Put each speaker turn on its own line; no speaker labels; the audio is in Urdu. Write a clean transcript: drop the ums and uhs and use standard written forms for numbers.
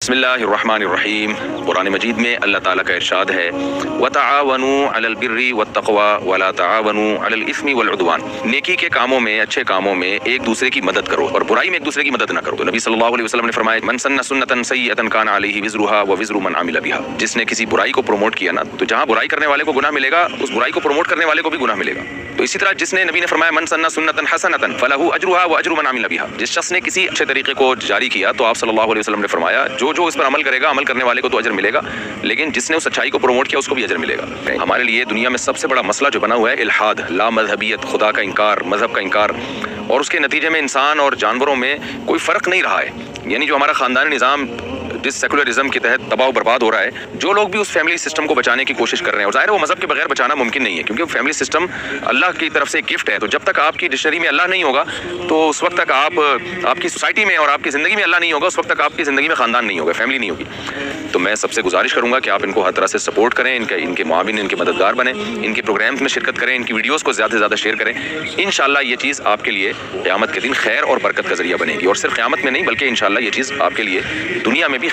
بسم اللہ الرحمن الرحیم۔ قرآن مجید میں اللہ تعالیٰ کا ارشاد ہے وَتَعَاوَنُوا عَلَى الْبِرِّ وَالتَّقْوَى وَلَا تَعَاوَنُوا عَلَى الْإِثْمِ وَالْعُدْوَانِ۔ نیکی کے کاموں میں، اچھے کاموں میں ایک دوسرے کی مدد کرو اور برائی میں ایک دوسرے کی مدد نہ کرو۔ تو نبی صلی اللہ علیہ وسلم نے فرمایا من سن سنۃ سیئۃ کان علیہ وزرها ووزر من عمل بها۔ جس نے کسی برائی کو پروموٹ کیا نا، تو جہاں برائی کرنے والے کو گناہ ملے گا، اس برائی کو پروموٹ کرنے والے کو بھی گناہ ملے گا۔ تو اسی طرح جس نے، نبی نے فرمایا من سن سنۃ حسنۃ فلہ اجرها واجر من عمل بها۔ جس شخص نے کسی اچھے طریقے کو جاری کیا تو آپ صلی اللہ علیہ وسلم نے فرمایا جو اس پر عمل کرے گا، عمل کرنے والے کو تو اجر ملے گا، لیکن جس نے اس اچھائی کو پروموٹ کیا اس کو بھی اجر ملے گا۔ ہمارے لیے دنیا میں سب سے بڑا مسئلہ جو بنا ہوا ہے الحاد، لا مذہبیت، خدا کا انکار، مذہب کا انکار، اور اس کے نتیجے میں انسان اور جانوروں میں کوئی فرق نہیں رہا ہے۔ یعنی جو ہمارا خاندانی نظام جس سیکولرزم کے تحت تباہ و برباد ہو رہا ہے، جو لوگ بھی اس فیملی سسٹم کو بچانے کی کوشش کر رہے ہیں، اور ظاہر ہے وہ مذہب کے بغیر بچانا ممکن نہیں ہے، کیونکہ وہ فیملی سسٹم اللہ کی طرف سے ایک گفٹ ہے۔ تو جب تک آپ کی ڈکشنری میں اللہ نہیں ہوگا، تو اس وقت تک آپ کی سوسائٹی میں اور آپ کی زندگی میں اللہ نہیں ہوگا، اس وقت تک آپ کی زندگی میں خاندان نہیں ہوگا، فیملی نہیں ہوگی۔ تو میں سب سے گزارش کروں گا کہ آپ ان کو ہر طرح سے سپورٹ کریں، ان کے معاون، ان کے مددگار بنیں، ان کے پروگرامز میں شرکت کریں، ان کی ویڈیوز کو زیادہ سے زیادہ شیئر کریں۔ انشاءاللہ یہ چیز آپ کے لیے قیامت کے دن خیر اور برکت کا ذریعہ بنے گی، اور صرف قیامت میں نہیں بلکہ انشاءاللہ یہ چیز آپ کے لیے دنیا میں بھی